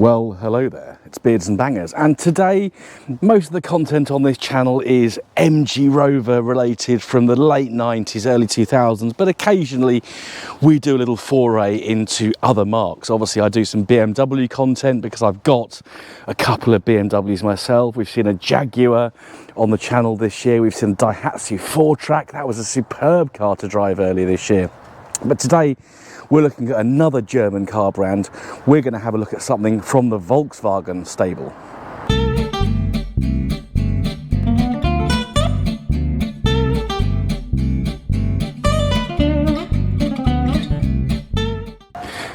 Well, hello there, it's Beards and Bangers, and today most of the content on this channel is MG Rover related from the late 90s, early 2000s, but occasionally we do a little foray into other marques. Obviously I do some BMW content because I've got a couple of BMWs myself. We've seen a Jaguar on the channel this year, we've seen a Daihatsu 4-Track, that was a superb car to drive earlier this year. But today we're looking at another German car brand. We're going to have a look at something from the Volkswagen stable.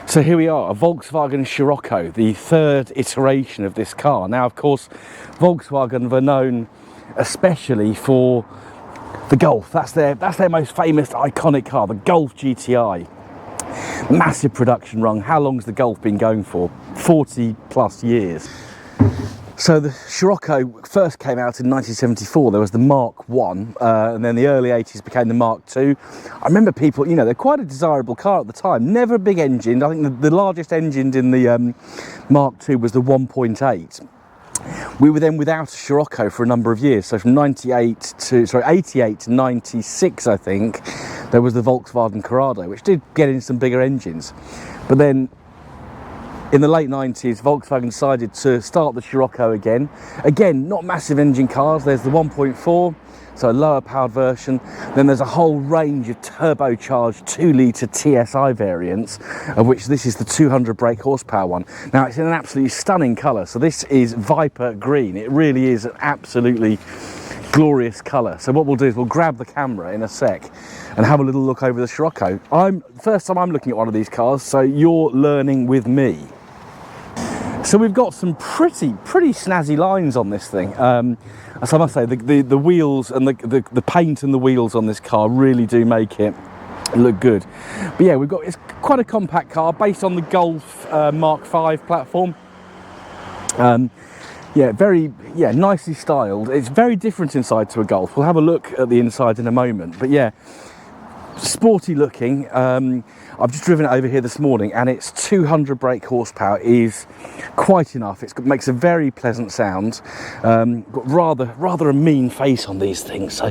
So here we are, a Volkswagen Scirocco, the third iteration of this car. Now, of course, Volkswagen were known especially for the Golf. That's their most famous iconic car, the Golf GTI. Massive production run. How long's the Golf been going for? 40 plus years. So the Scirocco first came out in 1974. There was the Mark 1, and then the early 80s became the Mark 2. I remember people, you know, they're quite a desirable car at the time. Never a big engine. I think the largest engine in the Mark 2 was the 1.8. We were then without a Scirocco for a number of years. So from 88 to 96, I think, there was the Volkswagen Corrado, which did get in some bigger engines. But then in the late 90s, Volkswagen decided to start the Scirocco again. Again, not massive engine cars. There's the 1.4, so a lower powered version. Then there's a whole range of turbocharged 2-litre TSI variants, of which this is the 200 brake horsepower one. Now, it's in an absolutely stunning colour. So this is Viper Green. It really is an absolutely glorious colour. So what we'll do is we'll grab the camera in a sec and have a little look over the Scirocco. First time I'm looking at one of these cars, so you're learning with me. So we've got some pretty snazzy lines on this thing. So I must say the wheels and the paint and the wheels on this car really do make it look good. But yeah, it's quite a compact car based on the Golf Mark 5 platform. Yeah, nicely styled. It's very different inside to a Golf. We'll have a look at the inside in a moment. But yeah, sporty looking. I've just driven it over here this morning, and its 200 brake horsepower is quite enough. It makes a very pleasant sound. Got rather a mean face on these things. So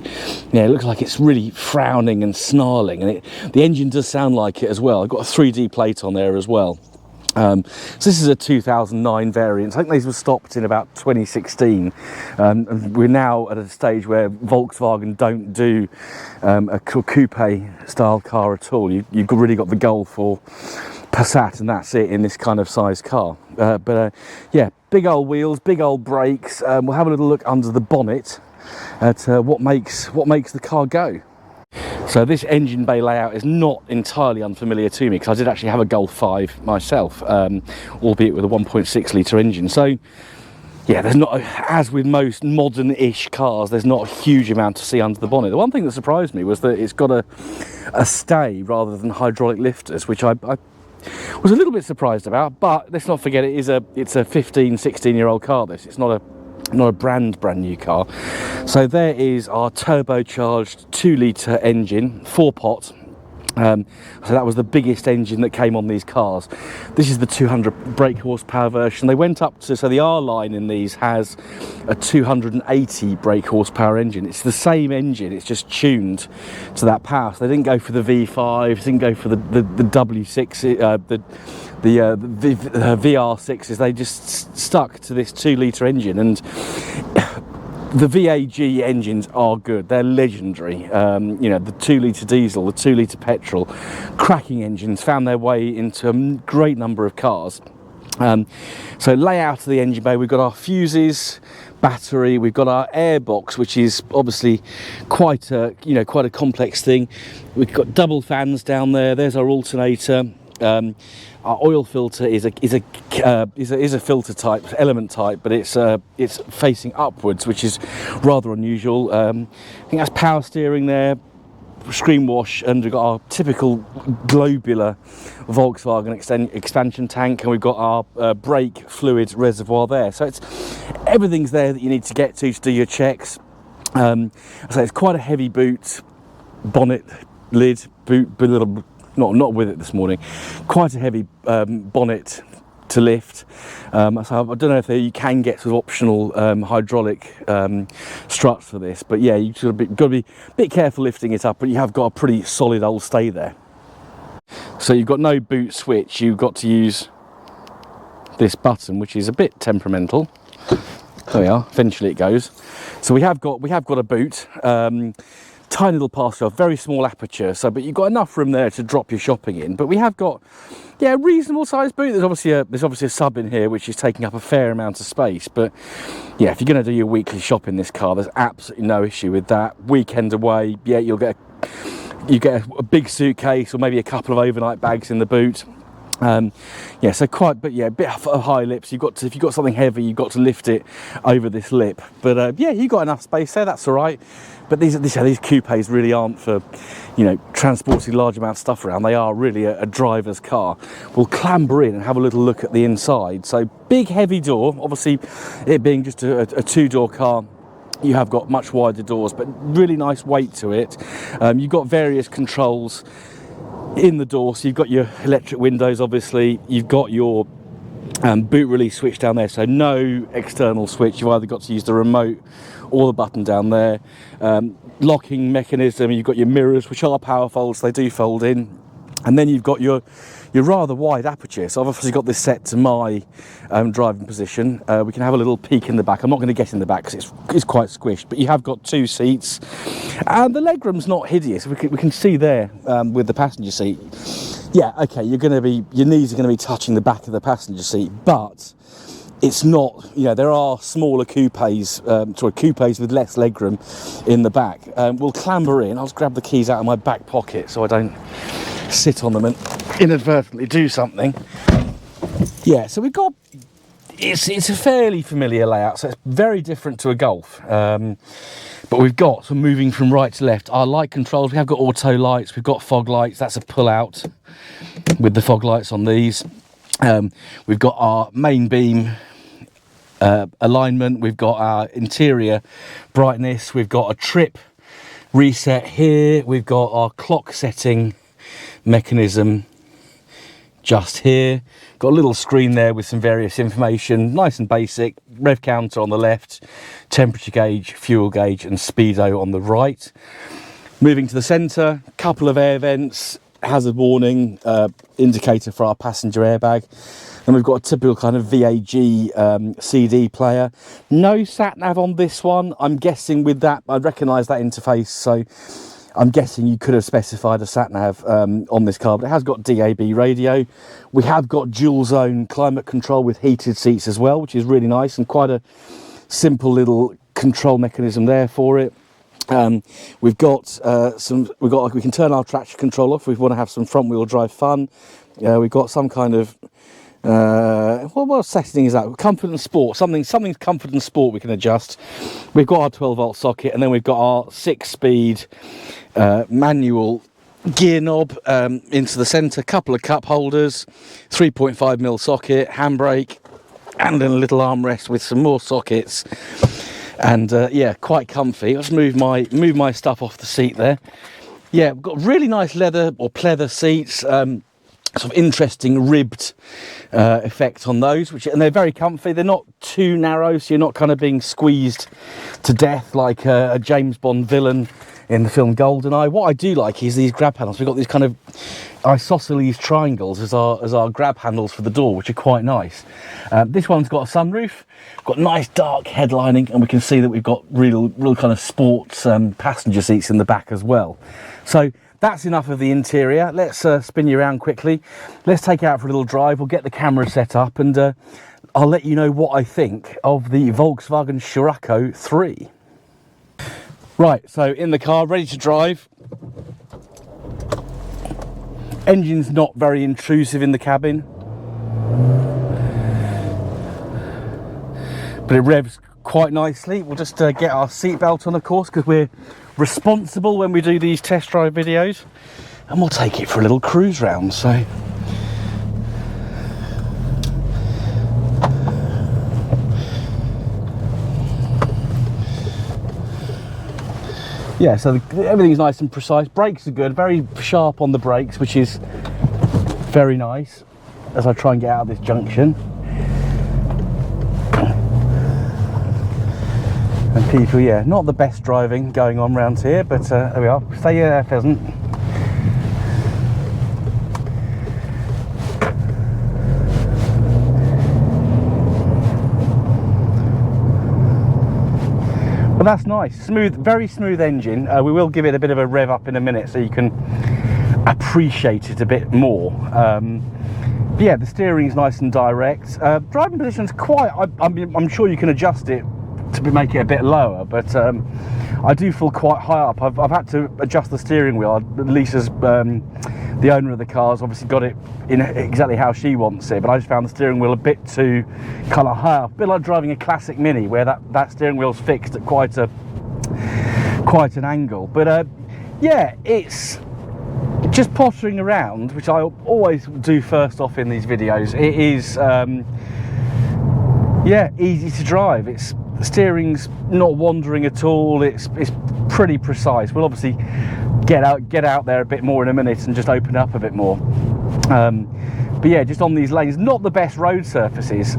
yeah, it looks like it's really frowning and snarling, and the engine does sound like it as well. I've got a 3D plate on there as well. So this is a 2009 variant. I think these were stopped in about 2016, and we're now at a stage where Volkswagen don't do a coupe style car at all. You've really got the Golf or Passat, and that's it in this kind of size car. Yeah, big old wheels, big old brakes. We'll have a little look under the bonnet at what makes the car go. So this engine bay layout is not entirely unfamiliar to me, because I did actually have a Golf 5 myself, albeit with a 1.6 litre engine. So yeah, there's not, as with most modern-ish cars, there's not a huge amount to see under the bonnet. The one thing that surprised me was that it's got a stay rather than hydraulic lifters, which I was a little bit surprised about. But let's not forget, it's a 15, 16-year-old car. It's not a brand new car. So there is our turbocharged 2-litre engine, 4-pot. So that was the biggest engine that came on these cars. This is the 200 brake horsepower version. They went up to, so the R line in these has a 280 brake horsepower engine. It's the same engine, it's just tuned to that power. So they didn't go for the V5, didn't go for the W6, the VR6s. They just stuck to this 2-litre engine, and the VAG engines are good. They're legendary. You know, the 2-litre diesel, the 2-litre petrol, cracking engines, found their way into a great number of cars. So layout of the engine bay, we've got our fuses, battery, we've got our airbox, which is obviously quite a complex thing. We've got double fans down there. There's our alternator. Our oil filter is a filter type, element type, but it's facing upwards, which is rather unusual. I think that's power steering there, screen wash, and we've got our typical globular Volkswagen expansion tank, and we've got our brake fluid reservoir there. So everything's there that you need to get to do your checks. So it's quite a heavy boot, bonnet, lid, boot, not with it this morning. Quite a heavy bonnet to lift. So I don't know if you can get sort of optional hydraulic struts for this, but yeah, you sort of got to be a bit careful lifting it up, but you have got a pretty solid old stay there. So you've got no boot switch, you've got to use this button, which is a bit temperamental. There we are, eventually it goes. So we have got a boot, tiny little pass-through, very small aperture, so but you've got enough room there to drop your shopping in. But we have got, yeah, a reasonable sized boot. There's obviously a sub in here which is taking up a fair amount of space, but yeah, if you're going to do your weekly shop in this car, there's absolutely no issue with that. Weekend away, yeah, you get a big suitcase or maybe a couple of overnight bags in the boot. Yeah, so but yeah, a bit of high lips. If you've got something heavy, you've got to lift it over this lip. But yeah, you've got enough space there, that's all right. But these coupes really aren't for, you know, transporting large amounts of stuff around. They are really a driver's car. We'll clamber in and have a little look at the inside. So big heavy door, obviously it being just a two-door car, you have got much wider doors, but really nice weight to it. You've got various controls in the door, so you've got your electric windows, obviously you've got your boot release switch down there, so no external switch. You've either got to use the remote or the button down there. Locking mechanism, you've got your mirrors, which are power folds, they do fold in, and then you've got your rather wide aperture. So I've obviously got this set to my driving position. We can have a little peek in the back. I'm not going to get in the back because it's quite squished, but you have got two seats, and the legroom's not hideous. We can see there with the passenger seat. Yeah, okay, your knees are going to be touching the back of the passenger seat, but it's not, you know, there are smaller coupes with less legroom in the back. We'll clamber in. I'll just grab the keys out of my back pocket so I don't sit on them and inadvertently do something. Yeah, so we've got, it's a fairly familiar layout, so it's very different to a Golf. But we've got, so moving from right to left, our light controls. We have got auto lights, we've got fog lights. That's a pull out with the fog lights on these. We've got our main beam alignment, we've got our interior brightness, we've got a trip reset here, we've got our clock setting mechanism just here, got a little screen there with some various information, nice and basic. Rev counter on the left, temperature gauge, fuel gauge and speedo on the right. Moving to the centre, couple of air vents, hazard warning, indicator for our passenger airbag. And we've got a typical kind of VAG CD player. No sat nav on this one. I'm guessing with that, I recognise that interface, so I'm guessing you could have specified a sat nav on this car, but it has got DAB radio. We have got dual zone climate control with heated seats as well, which is really nice, and quite a simple little control mechanism there for it. We can turn our traction control off if we want to have some front wheel drive fun. We've got some kind of what setting is that? Comfort and sport. Something's comfort and sport we can adjust. We've got our 12-volt socket, and then we've got our 6-speed manual gear knob into the centre. Couple of cup holders, 3.5mm socket, handbrake, and then a little armrest with some more sockets. And yeah, quite comfy. Let's move my stuff off the seat there. Yeah, we've got really nice leather or pleather seats. Sort of interesting ribbed effect on those, and they're very comfy. They're not too narrow, so you're not kind of being squeezed to death like a James Bond villain in the film GoldenEye. What I do like is these grab handles. We've got these kind of isosceles triangles as our grab handles for the door, which are quite nice. This one's got a sunroof, got nice dark headlining, and we can see that we've got real kind of sports passenger seats in the back as well. So that's enough of the interior. Let's spin you around quickly. Let's take it out for a little drive. We'll get the camera set up, and I'll let you know what I think of the Volkswagen Scirocco 3. Right, so in the car, ready to drive. Engine's not very intrusive in the cabin, but it revs quite nicely. We'll just get our seatbelt on, of course, because we're responsible when we do these test drive videos, and we'll take it for a little cruise round. So yeah, so everything's nice and precise. Brakes are good, very sharp on the brakes, which is very nice. as I try and get out of this junction. And people, yeah, not the best driving going on round here, but there we are. Stay there, pheasant. But that's nice, smooth, very smooth engine. We will give it a bit of a rev up in a minute so you can appreciate it a bit more. But yeah, the steering is nice and direct. Driving position's quite, I'm sure you can adjust it to make it a bit lower, but I do feel quite high up. I've had to adjust the steering wheel. Lisa's the owner of the car's obviously got it in exactly how she wants it, but I just found the steering wheel a bit too kind of high up, a bit like driving a classic Mini where that steering wheel's fixed at quite an angle. But yeah, it's just pottering around, which I always do first off in these videos. It is yeah, easy to drive. The steering's not wandering at all. It's pretty precise. We'll obviously get out there a bit more in a minute and just open up a bit more. But yeah, just on these lanes, not the best road surfaces.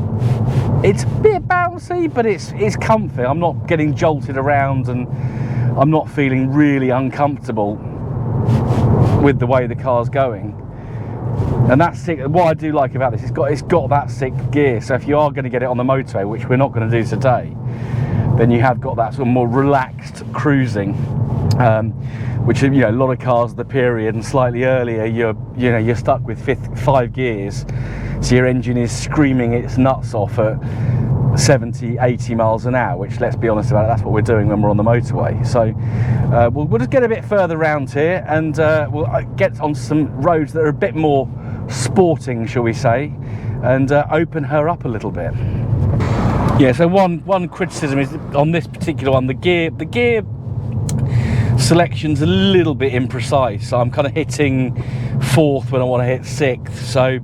It's a bit bouncy, but it's comfy. I'm not getting jolted around, and I'm not feeling really uncomfortable with the way the car's going. And that's sick. What I do like about this, it's got that 6th gear, so if you are going to get it on the motorway, which we're not going to do today, then you have got that sort of more relaxed cruising, which, you know, a lot of cars of the period and slightly earlier, you're stuck with 5 gears, so your engine is screaming its nuts off at 70-80 miles an hour, which, let's be honest about it, that's what we're doing when we're on the motorway. So we'll just get a bit further around here, and we'll get on some roads that are a bit more sporting, shall we say, and open her up a little bit. Yeah, so one criticism is on this particular one, the gear selection's a little bit imprecise. So I'm kind of hitting 4th when I want to hit 6th, so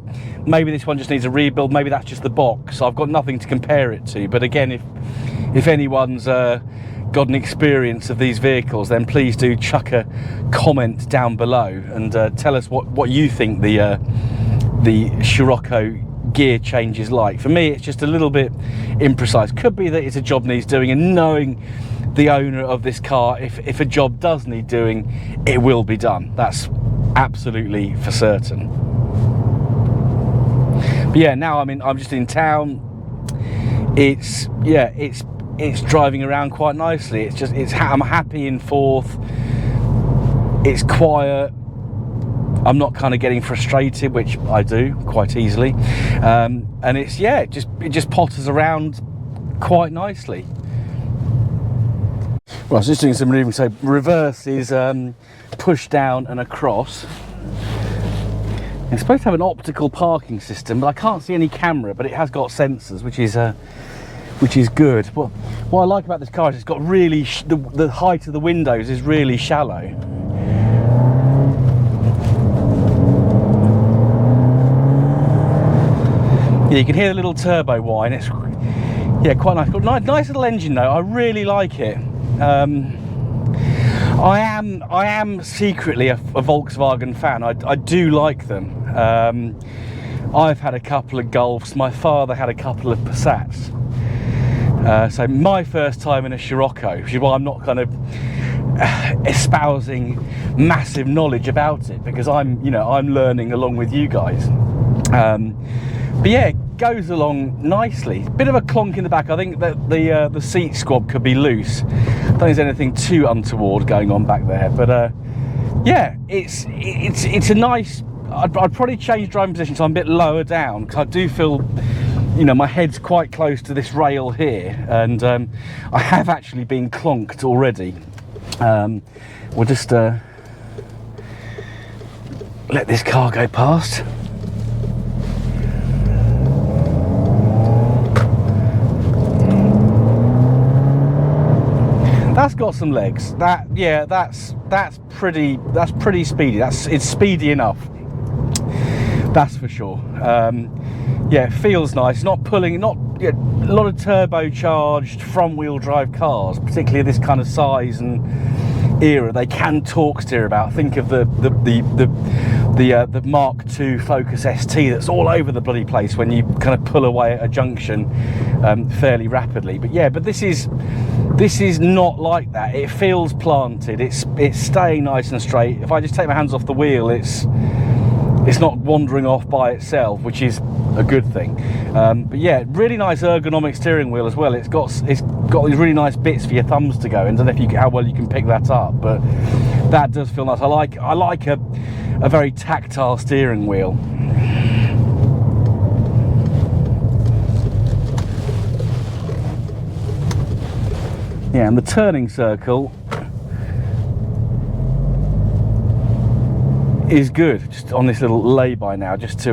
maybe this one just needs a rebuild. Maybe that's just the box, so I've got nothing to compare it to. But again, if anyone's got an experience of these vehicles, then please do chuck a comment down below and tell us what you think the Scirocco gear change is like. For me, it's just a little bit imprecise. Could be that it's a job needs doing, and knowing the owner of this car, if a job does need doing, it will be done. That's absolutely for certain. But yeah, now I'm just in town. It's driving around quite nicely. I'm happy in 4th. It's quiet. I'm not kind of getting frustrated, which I do quite easily. And it just potters around quite nicely. Well, so just doing some maneuvering. So reverse is push down and across. It's supposed to have an optical parking system, but I can't see any camera, but it has got sensors, which is good. But what I like about this car is it's got really the height of the windows is really shallow. Yeah, you can hear the little turbo whine. It's quite nice. Got nice little engine though. I really like it. I am secretly a Volkswagen fan. I do like them. I've had a couple of Golfs. My father had a couple of Passats. So my first time in a Scirocco, which is why I'm not kind of espousing massive knowledge about it, because I'm learning along with you guys. But yeah, it goes along nicely. Bit of a clonk in the back. I think that the seat squab could be loose. I don't think there's anything too untoward going on back there. But yeah, it's a nice. I'd probably change driving position so I'm a bit lower down, because I do feel, my head's quite close to this rail here, and I have actually been clonked already. We'll just let this car go past. That's got some legs. That's pretty speedy. It's speedy enough. That's for sure. Yeah, it feels nice. Not a lot of turbocharged front-wheel drive cars, particularly this kind of size and era. They can torque steer about. Think of the the Mark II Focus ST that's all over the bloody place when you kind of pull away at a junction fairly rapidly. But yeah, but this is not like that. It feels planted. It's staying nice and straight. If I just take my hands off the wheel, it's not wandering off by itself, which is a good thing. But yeah, really nice ergonomic steering wheel as well. It's got these really nice bits for your thumbs to go in. I don't know how well you can pick that up, but that does feel nice. I like a very tactile steering wheel. Yeah, and the turning circle is good. Just on this little lay-by now, just to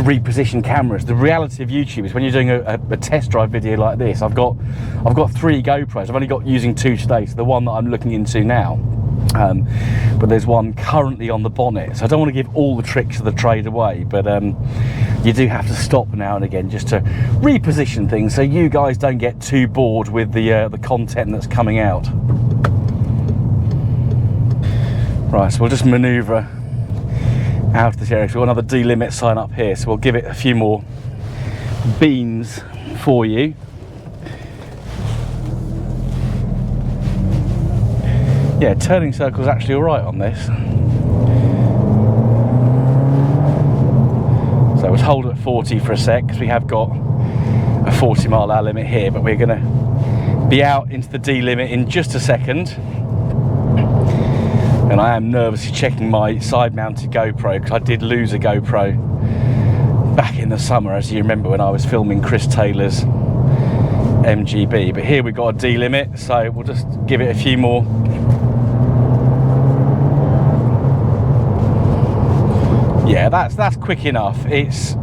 reposition cameras. The reality of YouTube is when you're doing a test drive video like this, I've got 3 GoPros. I've only got using 2 today, so the one that I'm looking into now. But there's one currently on the bonnet, so I don't want to give all the tricks of the trade away, but you do have to stop now and again just to reposition things so you guys don't get too bored with the content that's coming out. Right, so we'll just manoeuvre out of this area. So we've got another delimit sign up here, so we'll give it a few more beans for you. Yeah, turning circle's actually all right on this. So we'll hold at 40 for a sec, because we have got a 40-mile-an-hour limit here, but we're going to be out into the D limit in just a second. And I am nervously checking my side-mounted GoPro, because I did lose a GoPro back in the summer, as you remember, when I was filming Chris Taylor's MGB. But here we've got a D limit, so we'll just give it a few more. Yeah, that's quick enough. It's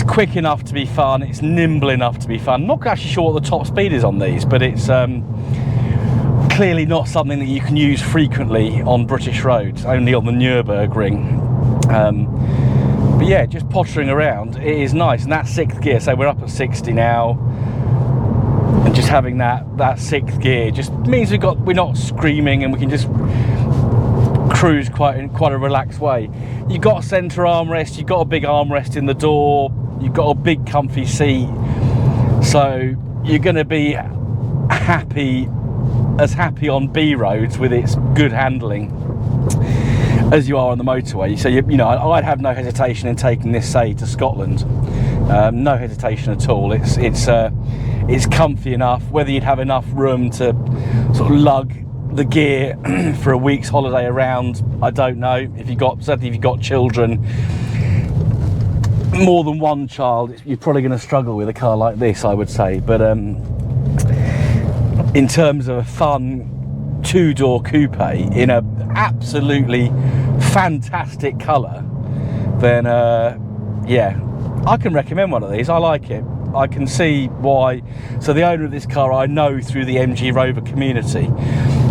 quick enough to be fun. It's nimble enough to be fun. I'm not actually sure what the top speed is on these, but it's clearly not something that you can use frequently on British roads, only on the Nürburgring. But yeah, just pottering around, it is nice. And that 6th gear, so we're up at 60 now, and just having that 6th gear just means we're not screaming, and we can just cruise in quite a relaxed way. You've got a centre armrest, you've got a big armrest in the door, you've got a big comfy seat, so you're going to be happy on B roads with its good handling as you are on the motorway. So you know, I'd have no hesitation in taking this, say, to Scotland. No hesitation at all. It's comfy enough. Whether you'd have enough room to sort of lug the gear for a week's holiday around, I don't know. Certainly if you've got children, more than one child, you're probably going to struggle with a car like this, I would say. But in terms of a fun 2-door coupe in a absolutely fantastic colour, then yeah, I can recommend one of these. I like it. I can see why. So the owner of this car I know through the MG Rover community,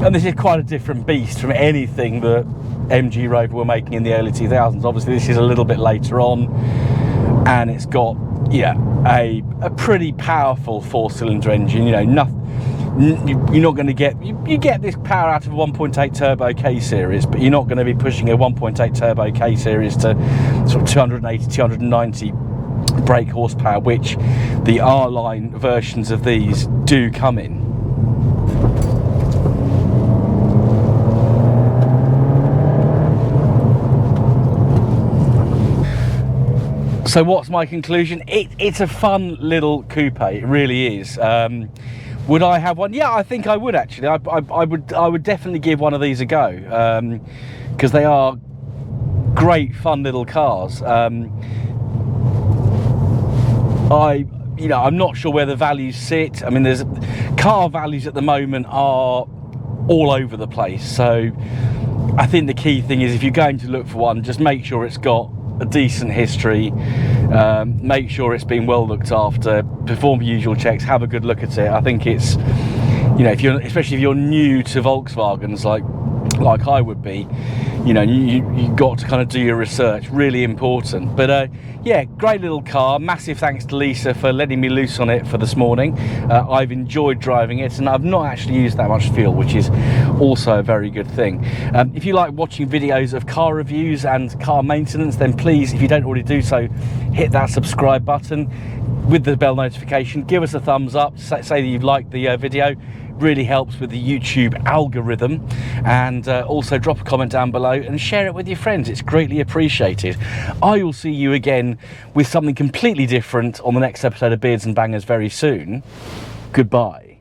and this is quite a different beast from anything that MG Rover were making in the early 2000s. Obviously this is a little bit later on, and it's got, yeah, a pretty powerful 4-cylinder engine. You know, nothing, you're not going to get, you get this power out of a 1.8 turbo K series, but you're not going to be pushing a 1.8 turbo K series to sort of 280, 290 brake horsepower, which the R-line versions of these do come in. So what's my conclusion? It's a fun little coupe, it really is. Would I have one? Yeah, I think I would actually. I would definitely give one of these a go, because they are great fun little cars. I'm not sure where the values sit. I mean, there's car values at the moment are all over the place. So I think the key thing is, if you're going to look for one, just make sure it's got a decent history, make sure it's been well looked after, perform the usual checks, have a good look at it. I think it's, you know, especially if you're new to Volkswagens like I would be, you know, you got to kind of do your research. Really important. But yeah, great little car. Massive thanks to Lisa for letting me loose on it for this morning. I've enjoyed driving it, and I've not actually used that much fuel, which is also a very good thing. If you like watching videos of car reviews and car maintenance, then please, if you don't already do so, hit that subscribe button with the bell notification. Give us a thumbs up, say that you've liked the video. Really helps with the YouTube algorithm. And also drop a comment down below and share it with your friends. It's greatly appreciated. I will see you again with something completely different on the next episode of Beards and Bangers very soon. Goodbye.